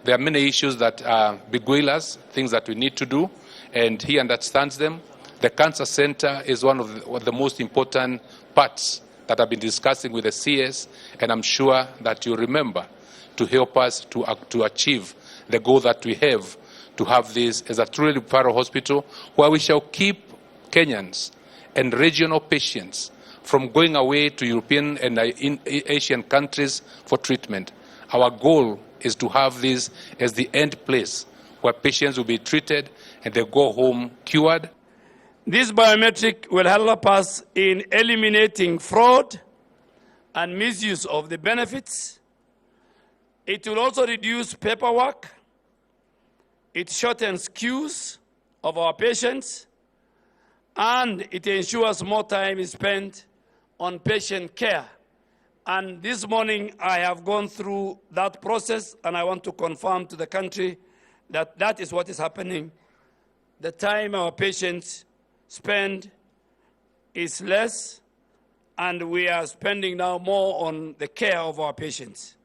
There are many issues that beguile us, things that we need to do, and he understands them. The Cancer Center is one of the most important parts that I've been discussing with the CS, and I'm sure that you remember to help us to achieve the goal that we have this as a truly referral hospital where we shall keep Kenyans and regional patients from going away to European and Asian countries for treatment. Our goal is to have this as the end place where patients will be treated and they go home cured. This biometric will help us in eliminating fraud and misuse of the benefits. It will also reduce paperwork. It shortens queues of our patients, and it ensures more time is spent on patient care. And this morning I have gone through that process, and I want to confirm to the country that that is what is happening. The time our patients spend is less, and we are spending now more on the care of our patients.